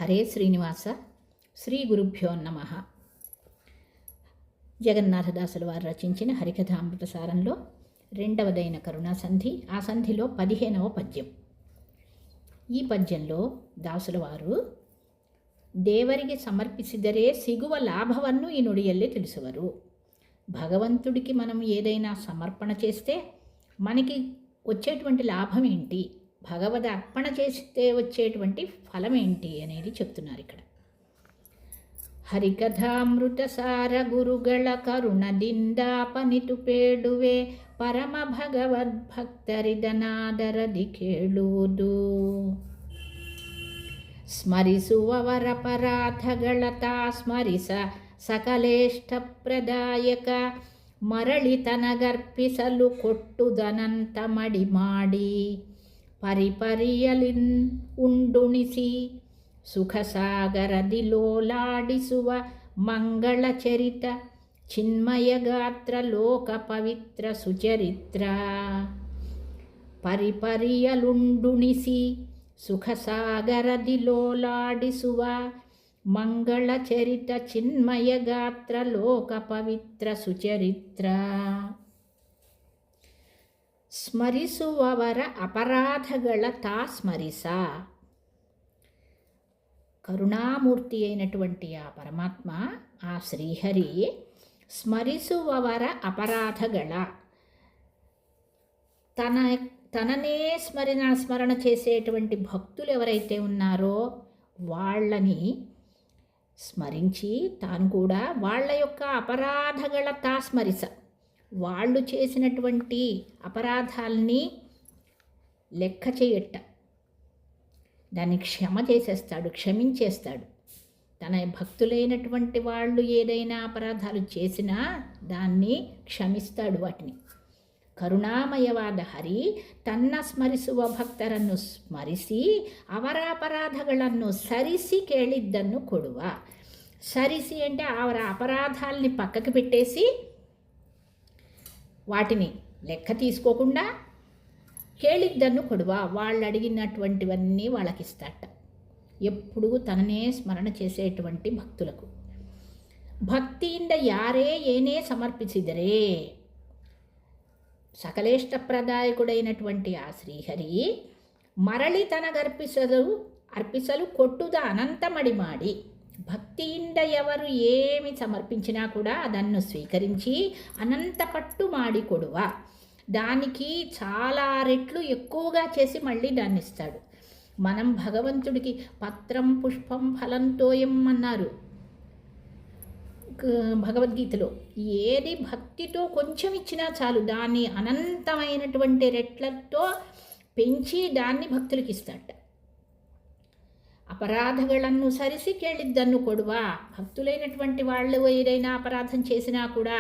హరే శ్రీనివాస. శ్రీ గురుభ్యో నమః. జగన్నాథదాసుల వారు రచించిన హరికథామృత సారంలో రెండవదైన కరుణాసంధి. ఆ సంధిలో 15వ పద్యం. ఈ పద్యంలో దాసుల వారు దేవರಿಗೆ సమర్ಪಿಸಿದರೆ సిగువ లాభವನ್ನು ఈ నుడియల్లే తెలుసువరు. భగవంతుడికి మనం ఏదైనా సమర్పణ చేస్తే మనకి వచ్చేటువంటి లాభం ఏంటి, భగవద్ అర్పణ చేస్తే వచ్చేటువంటి ఫలం ఏంటి అనేది చెప్తున్నారు ఇక్కడ. ಹರಿಕಥಾಮೃತ ಸಾರ ಗುರುಗಳ ಕರುಣದಿಂದಾಪನಿತು ಪೇಡುವೆ ಪರಮ ಭಗವದ್ಭಕ್ತರಿದನಾದರದಿ ಕೇಳುವುದು. ಸ್ಮರಿಸುವವರ ಪರಾಧಗಳ ತಾ ಸ್ಮರಿಸ ಸಕಲೇಷ್ಟ ಪ್ರದಾಯಕ ಮರಳಿ ತನಗರ್ಪಿಸಲು ಕೊಟ್ಟುದನಂತ ಮಡಿ ಮಾಡಿ ಪರಿಪರಿಯಲಿನ್ ಉಂಡುಣಿಸಿ ಸುಖಸಾಗರದಿ ಲೋಲಾಡಿಸುವ ಮಂಗಳ ಚರಿತ ಚಿನ್ಮಯ ಗಾತ್ರ ಲೋಕ ಪವಿತ್ರ ಸುಚರಿತ್ರ. ಪರಿಪರಿಯಲುಂಡುಣಿಸಿ ಸುಖಸಾಗರದಿ ಲೋಲಾಡಿಸುವ ಮಂಗಳ ಚರಿತ ಚಿನ್ಮಯ ಗಾತ್ರ ಲೋಕ ಪವಿತ್ರ ಸುಚರಿತ್ರ. ಸ್ಮರಿಸುವವರ ಅಪರಾಧಗಳ ತಾ ಸ್ಮರಿಸ. కరుణామూర్తి అయినటువంటి ఆ పరమాత్మ, ఆ శ్రీహరి స్మరిసువవర అపరాధగళ, తననే స్మరణ చేసేటువంటి భక్తులు ఎవరైతే ఉన్నారో వాళ్ళని స్మరించి తాను కూడా వాళ్ళ యొక్క అపరాధగళ తా స్మరిస, వాళ్ళు చేసినటువంటి అపరాధాలని లెక్క చేయట, దాన్ని క్షమ చేసేస్తాడు, క్షమించేస్తాడు. తన భక్తులైనటువంటి వాళ్ళు ఏదైనా అపరాధాలు చేసినా దాన్ని క్షమిస్తాడు. వాటిని ಕರುಣಾಮಯವಾದ ಹರಿ ತನ್ನ ಸ್ಮರಿಸುವ ಭಕ್ತರನ್ನು ಸ್ಮರಿಸಿ ಅವರ ಅಪರಾಧಗಳನ್ನು ಸರಿಸಿ ಕೇಳಿದ್ದನ್ನು ಕೊಡುವ. సరిసి అంటే ಅವರ అపరాధాలని పక్కకి పెట్టేసి వాటిని లెక్క తీసుకోకుండా కేళిద్దన్ను కొడువా, వాళ్ళు అడిగినటువంటివన్నీ వాళ్ళకి ఇస్తాట. ఎప్పుడు తననే స్మరణ చేసేటువంటి భక్తులకు. భక్తిಯಿಂದ ಯಾರೇ ಏನೇ సమర్పించిదరే, సకలేష్టప్రదాయకుడైనటువంటి ఆ శ్రీహరి మరలి అర్పిసలు కొట్టుద అనంతమడి మాడి. భక్తిಯಿಂದ ఎవరు ఏమి సమర్పించినా కూడా ಅದನ್ನು స్వీకరించి అనంత పట్టు మాడి కొడువ, దానికి చాలా రెట్లు ఎక్కువగా చేసి మళ్ళీ దాన్ని ఇస్తాడు. మనం భగవంతుడికి పత్రం పుష్పం ఫలంతోయం అన్నారు భగవద్గీతలో. ఏది భక్తితో కొంచెం ఇచ్చినా చాలు, దాన్ని అనంతమైనటువంటి రెట్లతో పెంచి దాన్ని భక్తులకి ఇస్తాట. అపరాధಗಳನ್ನು సరిసి కేಳಿದ್ದನ್ನು కొడువ. భక్తులైనటువంటి వాళ్ళు ఏదైనా అపరాధం చేసినా కూడా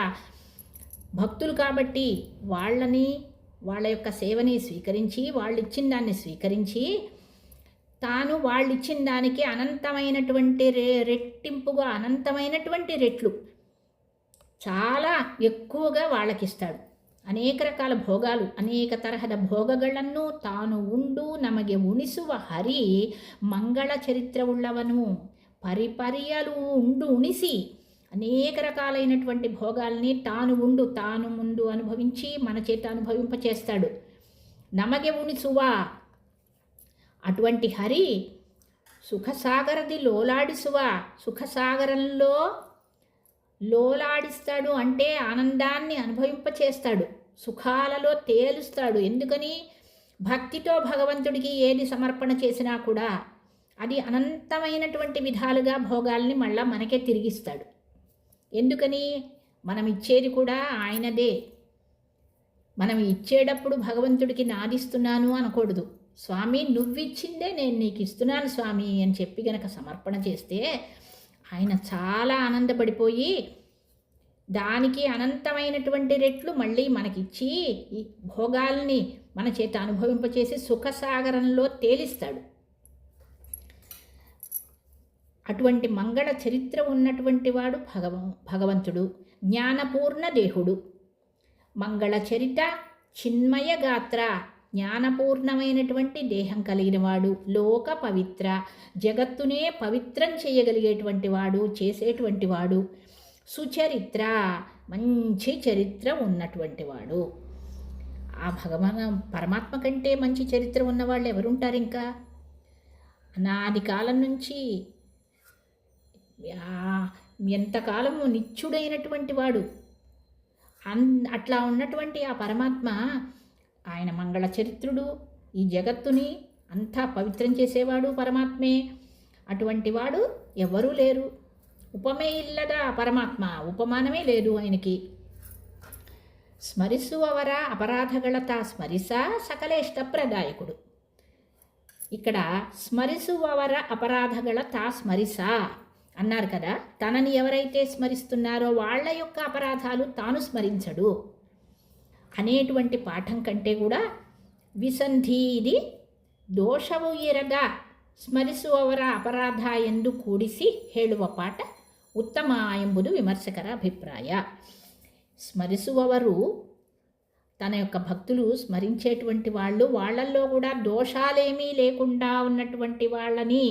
భక్తులు కాబట్టి వాళ్ళ యొక్క సేవని స్వీకరించి, వాళ్ళు ఇచ్చిన దాన్ని స్వీకరించి తాను వాళ్ళు ఇచ్చిన దానికి అనంతమైనటువంటి రెట్టింపుగా, అనంతమైనటువంటి రెట్లు చాలా ఎక్కువగా వాళ్ళకిస్తాడు. అనేక రకాల భోగాలు, అనేక తరహದ భోగಗಳನ್ನು ತಾನು ಉಂಡು ನಮಗೆ ಉಣಿಸುವ ಹರಿ ಮಂಗಳ ಚರಿತ್ರ ಉಳ್ಳವನು. పరిపరియలు ఉండు ఉಣಿసి అనేక రకాలైనటువంటి భోగాల్ని తాను ముందు అనుభవించి మన చేత అనుభవింపచేస్తాడు. నమగే ఉనిసువా, అటువంటి హరి సుఖసాగరది లోలాడిసువా, సుఖసాగరంలో లోలాడిస్తాడు అంటే ఆనందాన్ని అనుభవింపచేస్తాడు, సుఖాలలో తేలుస్తాడు. ఎందుకని? భక్తితో భగవంతుడికి ఏది సమర్పణ చేసినా కూడా అది అనంతమైనటువంటి విధాలుగా భోగాల్ని మళ్ళా మనకే తిరిగిస్తాడు. ఎందుకని? మనం ఇచ్చేది కూడా ఆయనదే. మనం ఇచ్చేటప్పుడు భగవంతుడికి నాదిస్తున్నాను అనకూడదు. స్వామి నువ్విచ్చిందే నేను నీకు ఇస్తున్నాను స్వామి అని చెప్పి గనక సమర్పణ చేస్తే ఆయన చాలా ఆనందపడిపోయి దానికి అనంతమైనటువంటి రెట్లు మళ్ళీ మనకిచ్చి ఈ భోగాల్ని మన చేత అనుభవింపచేసి సుఖసాగరంలో తేలిస్తాడు. అటువంటి మంగళ చరిత్ర ఉన్నటువంటి వాడు భగవంతుడు. జ్ఞానపూర్ణ దేహుడు. మంగళ చరిత చిన్మయ గాత్ర, జ్ఞానపూర్ణమైనటువంటి దేహం కలిగినవాడు, లోక పవిత్ర, జగత్తునే పవిత్రం చేయగలిగేటువంటి వాడు, చేసేటువంటి వాడు, సుచరిత్ర, మంచి చరిత్ర ఉన్నటువంటి వాడు. ఆ పరమాత్మ కంటే మంచి చరిత్ర ఉన్నవాళ్ళు ఎవరుంటారు ఇంకా? అనాది కాలం నుంచి ఎంతకాలము నిత్యుడైనటువంటి వాడు. అట్లా ఉన్నటువంటి ఆ పరమాత్మ, ఆయన మంగళ చరిత్రుడు, ఈ జగత్తుని అంతా పవిత్రం చేసేవాడు పరమాత్మే. అటువంటి వాడు ఎవరూ లేరు. ఉపమే ఇల్లదా పరమాత్మ, ఉపమానమే లేదు ఆయనకి. స్మరిಸುವವರ ಅಪರಾಧಗಳತ ಸ್ಮರಿಸ ಸಕಲೇಷ್ಟಪ್ರದಾಯకుడు. ఇక్కడ స్మరిಸುವವರ అపరాధಗಳ తా స్మరిస అన్నారు కదా. తనని ఎవరైతే స్మరిస్తున్నారో వాళ్ళ యొక్క అపరాధాలు తాను స్మరించడు అనేటువంటి పాఠం కంటే కూడా విసంధి ఇది ದೋಷವು ಇರದ ಸ್ಮರಿಸುವವರ ಅಪರಾಧ ಎಂದು ಕೂಡಿಸಿ ಹೇಳುವ ಪಾಠ ಉತ್ತಮ ಎಂಬುದು ವಿಮರ್ಶಕರ ಅಭಿಪ್ರಾಯ. స్మరిಸುವವರು తన యొక్క భక్తులు స్మరించేటువంటి వాళ్ళు, వాళ్ళల్లో కూడా దోషాలేమీ లేకుండా ఉన్నటువంటి వాళ్ళని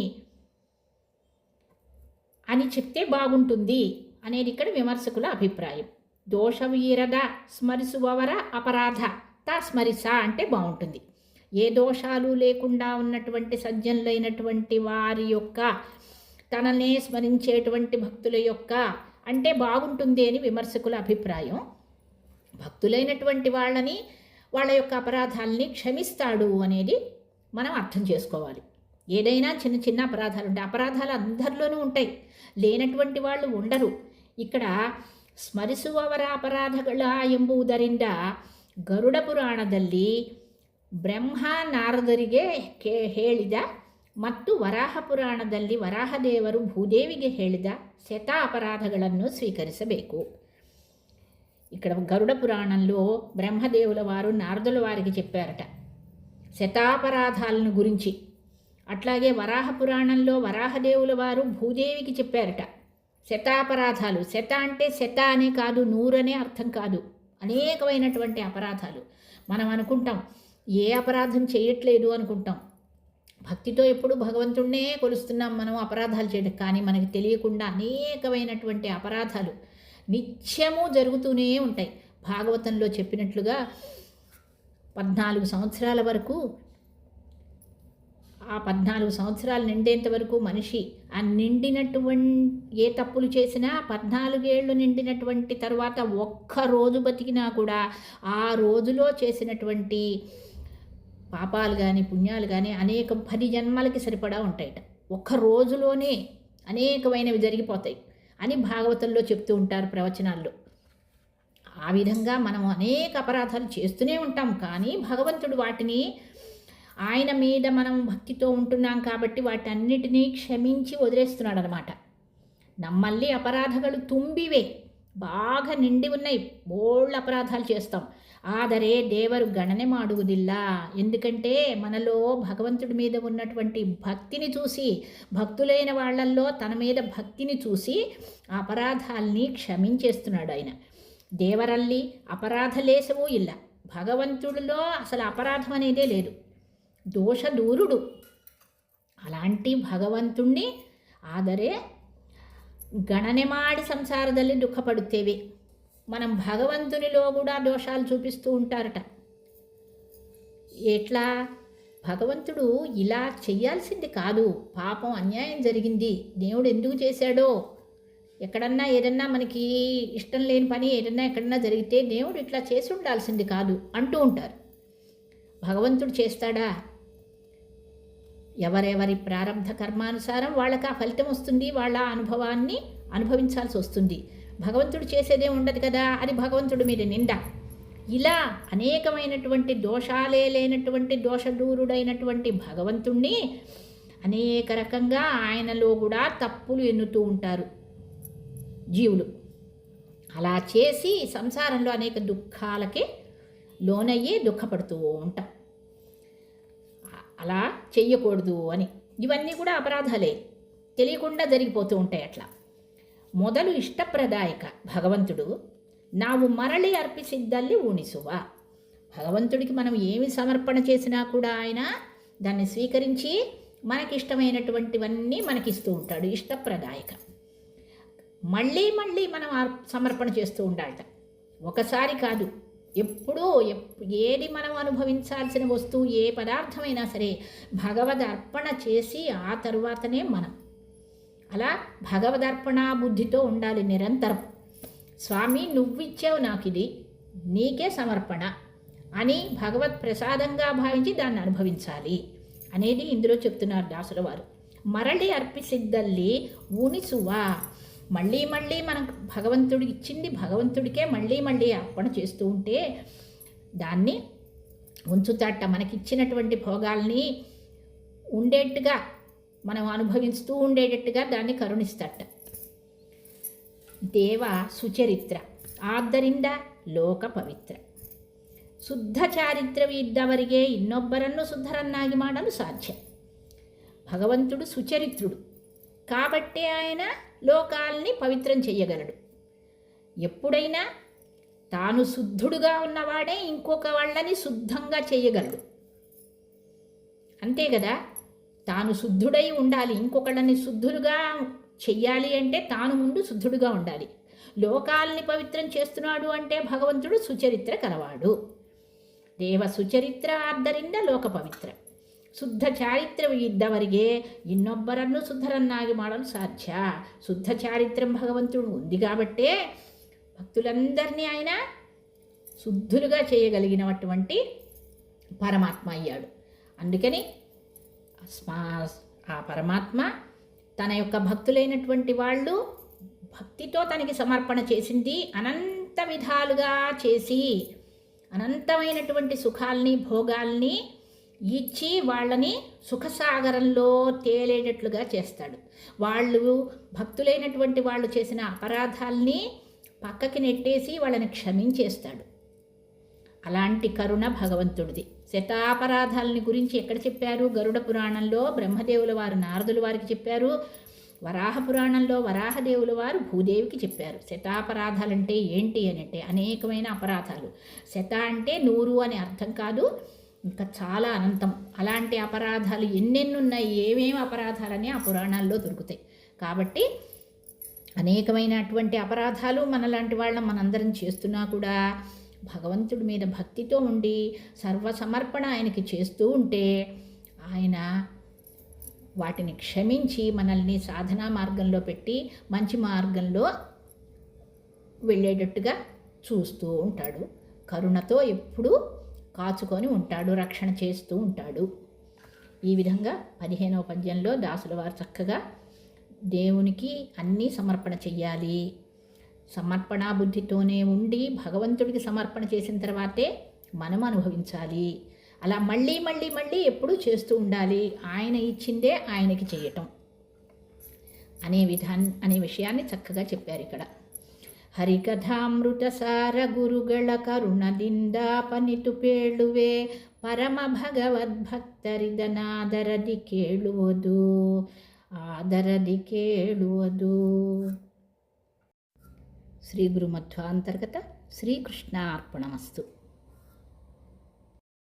అని చెప్తే బాగుంటుంది అనేది ఇక్కడ విమర్శకుల అభిప్రాయం. దోషవీరద స్మరిಸುವವರ అపరాధ తా స్మరిస అంటే బాగుంటుంది. ఏ దోషాలు లేకుండా ఉన్నటువంటి సజ్జనులైనటువంటి వారి యొక్క తననే స్మరించేటువంటి భక్తుల యొక్క అంటే బాగుంటుంది అని విమర్శకుల అభిప్రాయం. భక్తులైనటువంటి వాళ్ళని, వాళ్ళ యొక్క అపరాధాలని క్షమిస్తాడు అనేది మనం అర్థం చేసుకోవాలి. ఏదైనా చిన్న చిన్న అపరాధాలు ఉంటాయి. అపరాధాలు అందరిలోనూ ఉంటాయి, లేనటువంటి వాళ్ళు ఉండరు. ఇక్కడ ಸ್ಮರಿಸುವವರ ಅಪರಾಧಗಳ ಎಂಬುದರಿಂದ ಗರುಡ ಪುರಾಣದಲ್ಲಿ ಬ್ರಹ್ಮ ನಾರದರಿಗೆ ಹೇಳಿದ ಮತ್ತು ವರಾಹ ಪುರಾಣದಲ್ಲಿ ವರಾಹದೇವರು ಭೂದೇವಿಗೆ ಹೇಳಿದ శత అపరాధಗಳನ್ನು స్వీకరించಬೇಕು. ఇక్కడ గరుడ పురాణంలో బ్రహ్మదేవుల వారు నారదుల వారికి చెప్పారట శతాపరాధాలను గురించి. అట్లాగే వరాహ పురాణంలో వరాహదేవుల వారు భూదేవికి చెప్పారట శతాపరాధాలు. శత అంటే శత అనే కాదు, నూరనే అర్థం కాదు, అనేకమైనటువంటి అపరాధాలు. మనం అనుకుంటాం ఏ అపరాధం చేయట్లేదు అనుకుంటాం. భక్తితో ఎప్పుడు భగవంతుడినే కొలుస్తున్నాం మనం అపరాధాలు చేయడం, కానీ మనకి తెలియకుండా అనేకమైనటువంటి అపరాధాలు నిత్యము జరుగుతూనే ఉంటాయి. భాగవతంలో చెప్పినట్లుగా 14 సంవత్సరాల వరకు, ఆ 14 సంవత్సరాలు నిండేంత వరకు మనిషి ఆ నిండినటువంటి ఏ తప్పులు చేసినా 14 ఏళ్ళు నిండినటువంటి తర్వాత ఒక్క రోజు బతికినా కూడా ఆ రోజులో చేసినటువంటి పాపాలు కానీ పుణ్యాలు కానీ అనేక 10 జన్మలకి సరిపడా ఉంటాయట. ఒక్క రోజులోనే అనేకమైనవి జరిగిపోతాయి అని భాగవతంలో చెప్తూ ఉంటారు ప్రవచనాల్లో. ఆ విధంగా మనం అనేక అపరాధాలు చేస్తూనే ఉంటాం, కానీ భగవంతుడు వాటిని, ఆయన మీద మనం భక్తితో ఉంటున్నాం కాబట్టి వాటన్నిటినీ క్షమించి వదిలేస్తున్నాడు అనమాట. నమ్మల్లి అపరాధಗಳು ತುಂಬಿವೆ, బాగా నిండి ఉన్నాయి, బోళ్ళ అపరాధాలు చేస్తాం. ಆದರೆ ದೇವರು ಗಣನೆ ಮಾಡುವುದಿಲ್ಲ. ఎందుకంటే మనలో భగవంతుడి మీద ఉన్నటువంటి భక్తిని చూసి, భక్తులైన వాళ్ళల్లో తన మీద భక్తిని చూసి అపరాధాల్ని క్షమించేస్తున్నాడు ఆయన. దేవರಲ್ಲಿ అపరాధలేసవూ ಇಲ್ಲ. భగవంతుడిలో అసలు అపరాధం అనేదే లేదు, దోష దూరుడు. అలాంటి భగవంతుణ్ణి ಆದರೆ ಗಣನೆ ಮಾಡಿ ಸಂಸಾರದಲ್ಲಿ ದುಃಖ ಪಡುತ್ತೇವೆ. మనం భగవంతునిలో కూడా దోషాలు చూపిస్తూ ఉంటారట. ఎట్లా? భగవంతుడు ఇలా చెయ్యాల్సింది కాదు, పాపం అన్యాయం జరిగింది, దేవుడు ఎందుకు చేశాడో, ఎక్కడన్నా ఏదన్నా మనకి ఇష్టం లేని పని ఏదన్నా ఎక్కడన్నా జరిగితే దేవుడు ఇట్లా చేసి ఉండాల్సింది కాదు అంటూ ఉంటారు. భగవంతుడు చేస్తాడా? ఎవరెవరి ప్రారంభ కర్మానుసారం వాళ్ళకి ఆ ఫలితం వస్తుంది, వాళ్ళ అనుభవాన్ని అనుభవించాల్సి వస్తుంది. భగవంతుడు చేసేదే ఉండదు కదా, అది భగవంతుడి మీద నింద. ఇలా అనేకమైనటువంటి దోషాలే లేనటువంటి దోషదూరుడైనటువంటి భగవంతుణ్ణి అనేక రకంగా ఆయనలో కూడా తప్పులు ఎన్నుతూ ఉంటారు జీవులు. అలా చేసి సంసారంలో అనేక దుఃఖాలకి లోనయ్యి దుఃఖపడుతూ ఉంటాం. అలా చెయ్యకూడదు అని. ఇవన్నీ కూడా అపరాధాలే, తెలియకుండా జరిగిపోతూ ఉంటాయి. అట్లా ಮೊದಲು ಇಷ್ಟಪ್ರದಾಯಕ ಭಗವಂತುಡು ನಾವು ಮರಳಿ ಅರ್ಪಿಸಿದ್ದಲ್ಲಿ ಉಣಿಸುವ. భగవంతుడికి మనం ఏమి సమర్పణ చేసినా కూడా ఆయన దాన్ని స్వీకరించి మనకిష్టమైనటువంటివన్నీ మనకిస్తూ ఉంటాడు. ఇష్టప్రదాయక. మళ్ళీ మళ్ళీ మనం సమర్పణ చేస్తూ ఉండాలట. ఒకసారి కాదు, ఎప్పుడూ ఏది మనం అనుభవించాల్సిన వస్తువు, ఏ పదార్థమైనా సరే భగవదర్పణ చేసి ఆ తరువాతనే మనం అలా భగవదర్పణ బుద్ధితో ఉండాలి నిరంతరం. స్వామి నువ్విచ్చావు నాకు ఇది, నీకే సమర్పణ అని భగవత్ ప్రసాదంగా భావించి దాన్ని అనుభవించాలి అనేది ఇందులో చెప్తున్నారు దాసుల వారు. మరలి అర్పిసిద్దల్లి ఊనిసువా, మళ్ళీ మళ్ళీ మనం భగవంతుడు ఇచ్చింది భగవంతుడికే మళ్ళీ మళ్ళీ అర్పణ చేస్తూ ఉంటే దాన్ని ఉంచుతాట. మనకిచ్చినటువంటి భోగాల్ని ఉండేట్టుగా మనం అనుభవిస్తూ ఉండేటట్టుగా దాన్ని కరుణిస్తాట. దేవ ಸುಚರಿತ್ರ ಆದ್ದರಿಂದ ಲೋಕ ಪವಿತ್ರ. ಶುದ್ಧ ಚಾರಿತ್ರವಿದ್ದವರಿಗೆ ಇನ್ನೊಬ್ಬರನ್ನು ಶುದ್ಧರನ್ನಾಗಿ ಮಾಡಲು ಸಾಧ್ಯ. భగవంతుడు సుచరిత్రుడు కాబట్టే ఆయన లోకాల్ని పవిత్రం చెయ్యగలడు. ఎప్పుడైనా తాను శుద్ధుడుగా ఉన్నవాడే ఇంకొక వాళ్ళని శుద్ధంగా చేయగలడు. అంతే కదా, తాను శుద్ధుడై ఉండాలి. ఇంకొకళ్ళని శుద్ధులుగా చెయ్యాలి అంటే తాను ముందు శుద్ధుడుగా ఉండాలి. లోకాల్ని పవిత్రం చేస్తున్నాడు అంటే భగవంతుడు సుచరిత్ర కలవాడు. ದೇವ ಸುಚರಿತ್ರ ಆದ್ದರಿಂದ ಲೋಕ ಪವಿತ್ರ. ಶುದ್ಧ ಚಾರಿತ್ರ್ಯ ಇದ್ದವರಿಗೆ ಇನ್ನೊಬ್ಬರನ್ನು శుద్ధరನ್ನಾಗಿ ಮಾಡಲು సాధ్య. శుద్ధ చారిత్రం భగవంతుడు ఉంది కాబట్టే భక్తులందరినీ ఆయన శుద్ధులుగా చేయగలిగినటువంటి పరమాత్మ అయ్యాడు. అందుకని ఆ పరమాత్మ తన యొక్క భక్తులైనటువంటి వాళ్ళు భక్తితో తనకి సమర్పణ చేసింది అనంత విధాలుగా చేసి అనంతమైనటువంటి సుఖాల్ని భోగాల్ని ఇచ్చి వాళ్ళని సుఖసాగరంలో తేలేటట్లుగా చేస్తాడు. వాళ్ళు భక్తులైనటువంటి వాళ్ళు చేసిన అపరాధాల్ని పక్కకి నెట్టేసి వాళ్ళని క్షమించేస్తాడు. అలాంటి కరుణ భగవంతుడిది. శతాపరాధాలని గురించి ఎక్కడ చెప్పారు? గరుడ పురాణంలో బ్రహ్మదేవుల వారు నారదుల వారికి చెప్పారు. వరాహ పురాణంలో వరాహదేవుల వారు భూదేవికి చెప్పారు. శతాపరాధాలంటే ఏంటి అని అంటే అనేకమైన అపరాధాలు. శత అంటే 100 అని అర్థం కాదు, ఇంకా చాలా అనంతం. అలాంటి అపరాధాలు ఎన్నెన్నున్నాయి, ఏమేమి అపరాధాలని ఆ పురాణాల్లో దొరుకుతాయి. కాబట్టి అనేకమైనటువంటి అపరాధాలు మనలాంటి వాళ్ళం మనందరం చేస్తున్నా కూడా భగవంతుడి మీద భక్తితో ఉండి సర్వసమర్పణ ఆయనకి చేస్తూ ఉంటే ఆయన వాటిని క్షమించి మనల్ని సాధనా మార్గంలో పెట్టి మంచి మార్గంలో వెళ్ళేటట్టుగా చూస్తూ ఉంటాడు. కరుణతో ఎప్పుడూ కాచుకొని ఉంటాడు, రక్షణ చేస్తూ ఉంటాడు. ఈ విధంగా 15వ పద్యంలో దాసుల వారు చక్కగా దేవునికి అన్నీ సమర్పణ చెయ్యాలి, సమర్పణా బుద్ధితోనే ఉండి భగవంతుడికి సమర్పణ చేసిన తర్వాతే మనం అనుభవించాలి. అలా మళ్ళీ మళ్ళీ మళ్ళీ ఎప్పుడూ చేస్తూ ఉండాలి. ఆయన ఇచ్చిందే ఆయనకి చేయటం అనే విషయాన్ని చక్కగా చెప్పారు ఇక్కడ. ಹರಿಕಥಾಮೃತ ಸಾರ ಗುರುಗಳ ಕರುಣದಿಂದ ಪನಿತು ಪೇಳುವೆ ಪರಮ ಭಗವದ್ಭಕ್ತರಿದನಾದರದಿ ಕೇಳುವುದು ಆದರದಿ ಕೇಳುವುದು. ಶ್ರೀ ಗುರುಮಧ್ವಾಂತರ್ಗತ ಶ್ರೀಕೃಷ್ಣ ಅರ್ಪಣಮಸ್ತು.